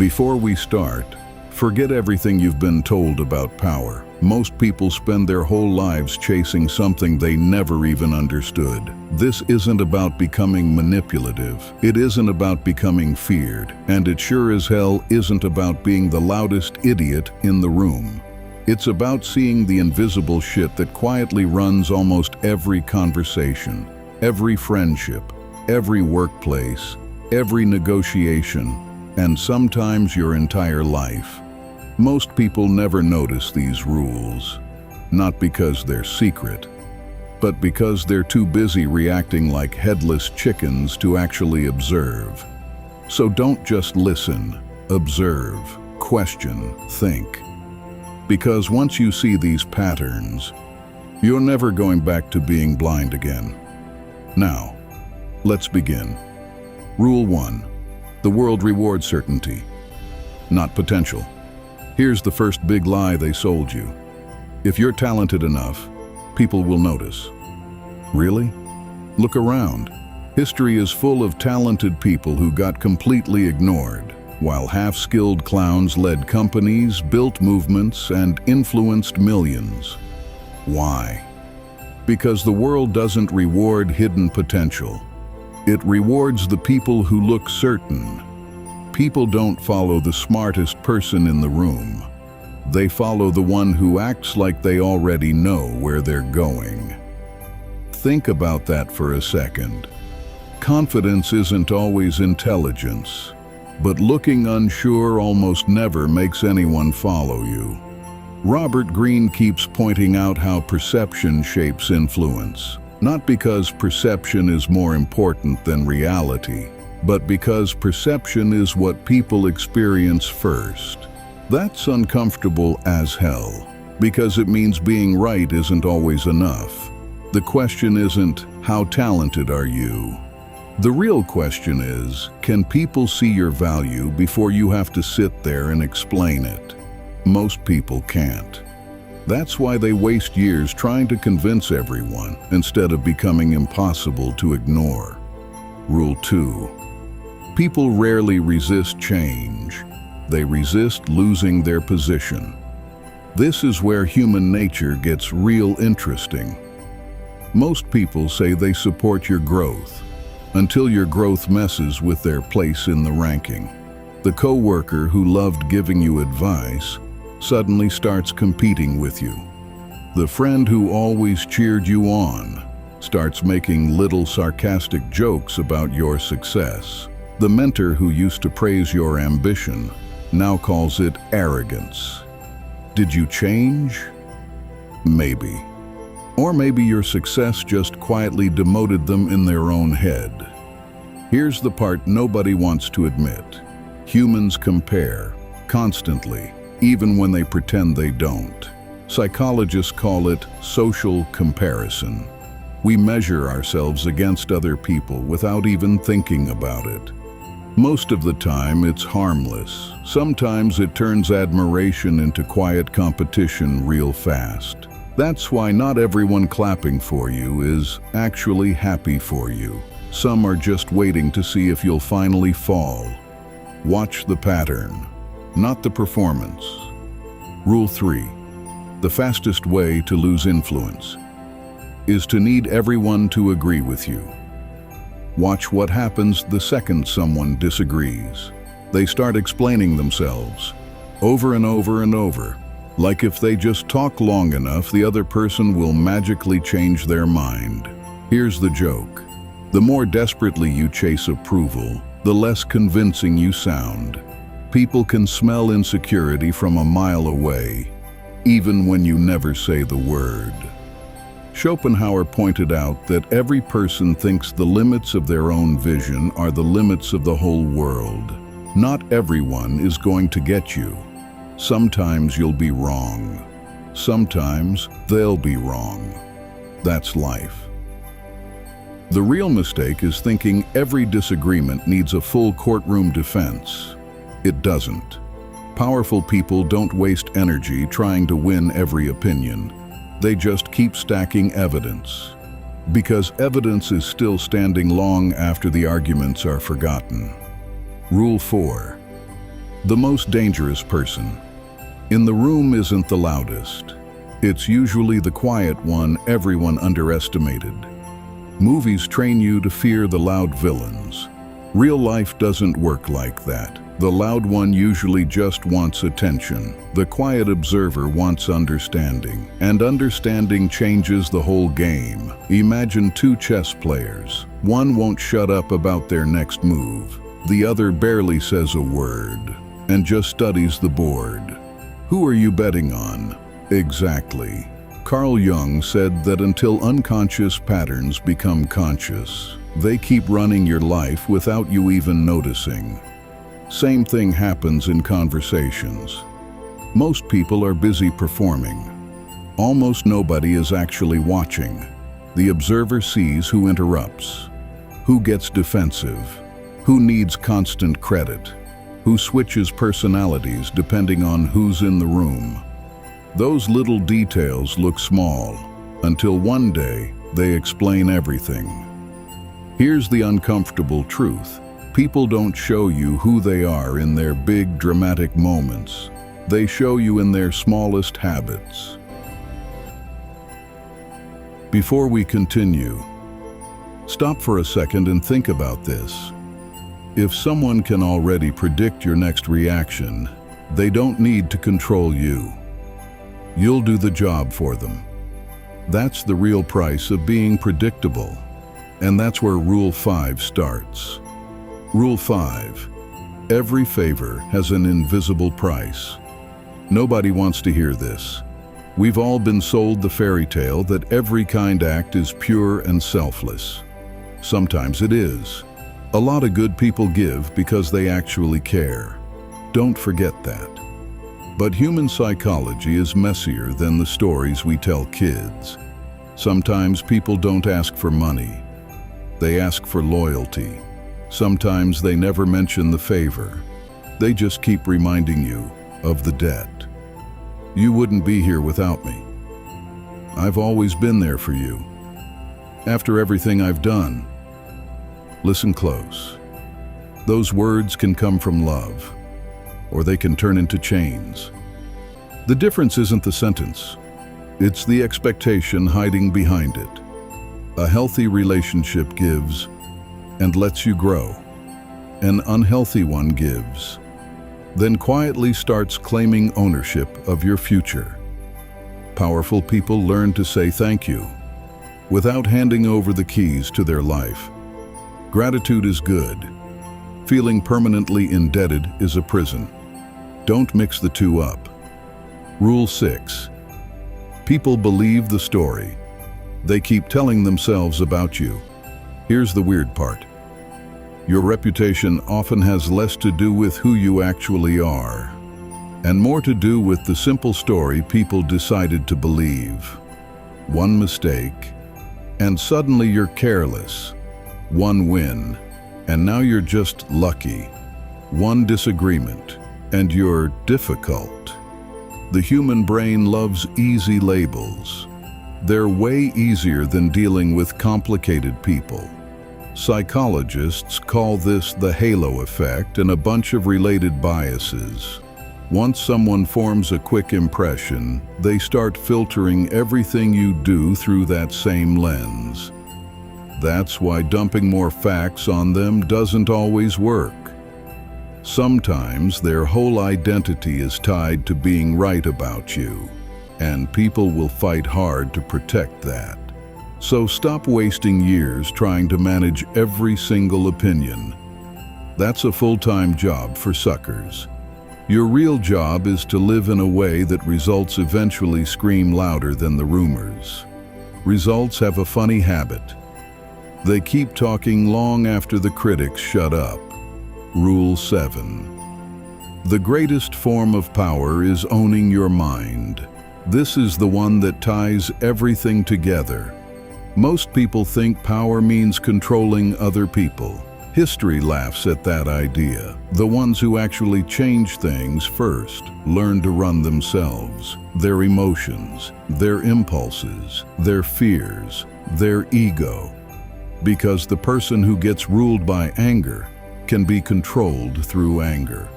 Before we start, forget everything you've been told about power. Most people spend their whole lives chasing something they never even understood. This isn't about becoming manipulative. It isn't about becoming feared. And it sure as hell isn't about being the loudest idiot in the room. It's about seeing the invisible shit that quietly runs almost every conversation, every friendship, every workplace, every negotiation, and sometimes your entire life. Most people never notice these rules, not because they're secret, but because they're too busy reacting like headless chickens to actually observe. So don't just listen, observe, question, think. Because once you see these patterns, you're never going back to being blind again. Now, let's begin. Rule 1. The world rewards certainty, not potential. Here's the first big lie they sold you. If you're talented enough, people will notice. Really? Look around. History is full of talented people who got completely ignored, while half-skilled clowns led companies, built movements, and influenced millions. Why? Because the world doesn't reward hidden potential. It rewards the people who look certain. People don't follow the smartest person in the room. They follow the one who acts like they already know where they're going. Think about that for a second. Confidence isn't always intelligence, but looking unsure almost never makes anyone follow you. Robert Greene keeps pointing out how perception shapes influence. Not because perception is more important than reality, but because perception is what people experience first. That's uncomfortable as hell, because it means being right isn't always enough. The question isn't, how talented are you? The real question is, can people see your value before you have to sit there and explain it? Most people can't. That's why they waste years trying to convince everyone instead of becoming impossible to ignore. Rule 2. People rarely resist change. They resist losing their position. This is where human nature gets real interesting. Most people say they support your growth until your growth messes with their place in the ranking. The coworker who loved giving you advice suddenly starts competing with you. The friend who always cheered you on starts making little sarcastic jokes about your success. The mentor who used to praise your ambition now calls it arrogance. Did you change? Maybe. Or maybe your success just quietly demoted them in their own head. Here's the part nobody wants to admit. Humans compare, constantly, even when they pretend they don't. Psychologists call it social comparison. We measure ourselves against other people without even thinking about it. Most of the time, it's harmless. Sometimes it turns admiration into quiet competition real fast. That's why not everyone clapping for you is actually happy for you. Some are just waiting to see if you'll finally fall. Watch the pattern, not the performance. Rule 3. The fastest way to lose influence is to need everyone to agree with you. Watch what happens the second someone disagrees. They start explaining themselves over and over and over, like if they just talk long enough, the other person will magically change their mind. Here's the joke. The more desperately you chase approval, the less convincing you sound. People can smell insecurity from a mile away, even when you never say the word. Schopenhauer pointed out that every person thinks the limits of their own vision are the limits of the whole world. Not everyone is going to get you. Sometimes you'll be wrong. Sometimes they'll be wrong. That's life. The real mistake is thinking every disagreement needs a full courtroom defense. It doesn't. Powerful people don't waste energy trying to win every opinion. They just keep stacking evidence. Because evidence is still standing long after the arguments are forgotten. Rule 4. The most dangerous person in the room isn't the loudest. It's usually the quiet one everyone underestimated. Movies train you to fear the loud villains. Real life doesn't work like that. The loud one usually just wants attention. The quiet observer wants understanding, and understanding changes the whole game. Imagine two chess players. One won't shut up about their next move. The other barely says a word and just studies the board. Who are you betting on? Exactly. Carl Jung said that until unconscious patterns become conscious, they keep running your life without you even noticing. Same thing happens in conversations. Most people are busy performing. Almost nobody is actually watching. The observer sees who interrupts, who gets defensive, who needs constant credit, who switches personalities depending on who's in the room. Those little details look small until one day they explain everything. Here's the uncomfortable truth. People don't show you who they are in their big dramatic moments. They show you in their smallest habits. Before we continue, stop for a second and think about this. If someone can already predict your next reaction, they don't need to control you. You'll do the job for them. That's the real price of being predictable. And that's where Rule 5 starts. Rule 5. Every favor has an invisible price. Nobody wants to hear this. We've all been sold the fairy tale that every kind act is pure and selfless. Sometimes it is. A lot of good people give because they actually care. Don't forget that. But human psychology is messier than the stories we tell kids. Sometimes people don't ask for money. They ask for loyalty. Sometimes they never mention the favor. They just keep reminding you of the debt. You wouldn't be here without me. I've always been there for you. After everything I've done. Listen close. Those words can come from love, or they can turn into chains. The difference isn't the sentence. It's the expectation hiding behind it. A healthy relationship gives and lets you grow. An unhealthy one gives, then quietly starts claiming ownership of your future. Powerful people learn to say thank you without handing over the keys to their life. Gratitude is good. Feeling permanently indebted is a prison. Don't mix the two up. Rule 6. People believe the story. They keep telling themselves about you. Here's the weird part. Your reputation often has less to do with who you actually are, and more to do with the simple story people decided to believe. One mistake, and suddenly you're careless. One win, and now you're just lucky. One disagreement, and you're difficult. The human brain loves easy labels. They're way easier than dealing with complicated people. Psychologists call this the halo effect and a bunch of related biases. Once someone forms a quick impression, they start filtering everything you do through that same lens. That's why dumping more facts on them doesn't always work. Sometimes their whole identity is tied to being right about you, and people will fight hard to protect that. So stop wasting years trying to manage every single opinion. That's a full-time job for suckers. Your real job is to live in a way that results eventually scream louder than the rumors. Results have a funny habit. They keep talking long after the critics shut up. Rule 7. The greatest form of power is owning your mind. This is the one that ties everything together. Most people think power means controlling other people. History laughs at that idea. The ones who actually change things first learn to run themselves, their emotions, their impulses, their fears, their ego. Because the person who gets ruled by anger can be controlled through anger.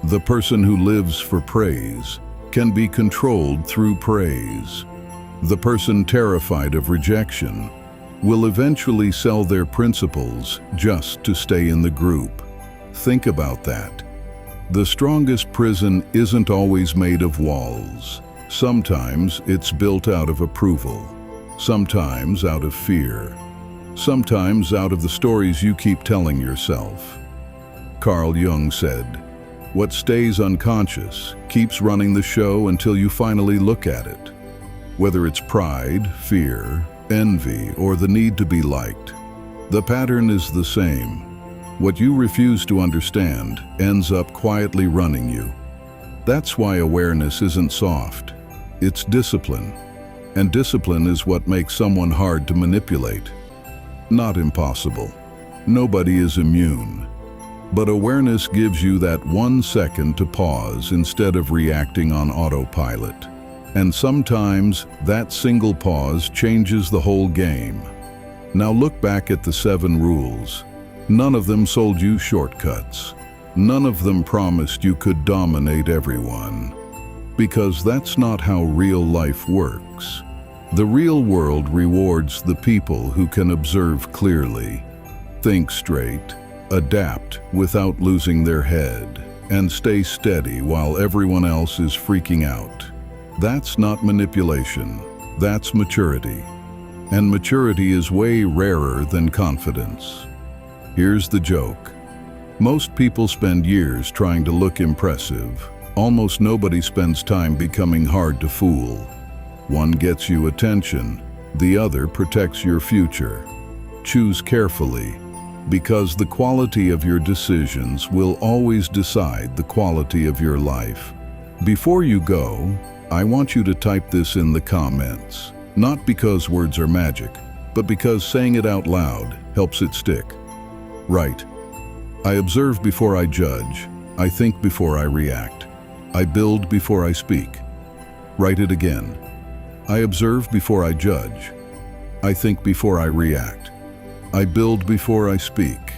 The person who lives for praise can be controlled through praise. The person terrified of rejection will eventually sell their principles just to stay in the group. Think about that. The strongest prison isn't always made of walls. Sometimes it's built out of approval, sometimes out of fear, sometimes out of the stories you keep telling yourself. Carl Jung said, "What stays unconscious keeps running the show until you finally look at it." Whether it's pride, fear, envy, or the need to be liked, the pattern is the same. What you refuse to understand ends up quietly running you. That's why awareness isn't soft. It's discipline. And discipline is what makes someone hard to manipulate. Not impossible. Nobody is immune. But awareness gives you that 1 second to pause instead of reacting on autopilot. And sometimes that single pause changes the whole game. Now look back at the 7 rules. None of them sold you shortcuts. None of them promised you could dominate everyone. Because that's not how real life works. The real world rewards the people who can observe clearly, think straight, adapt without losing their head, and stay steady while everyone else is freaking out. That's not manipulation, that's maturity. And maturity is way rarer than confidence. Here's the joke. Most people spend years trying to look impressive. Almost nobody spends time becoming hard to fool. One gets you attention, the other protects your future. Choose carefully, because the quality of your decisions will always decide the quality of your life. Before you go, I want you to type this in the comments. Not because words are magic, but because saying it out loud helps it stick. Write, "I observe before I judge. I think before I react. I build before I speak." Write it again. "I observe before I judge. I think before I react. I build before I speak."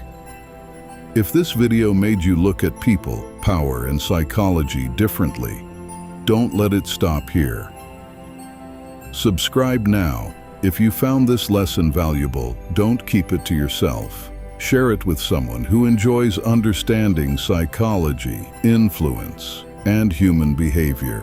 If this video made you look at people, power, and psychology differently, don't let it stop here. Subscribe now. If you found this lesson valuable, don't keep it to yourself. Share it with someone who enjoys understanding psychology, influence, and human behavior.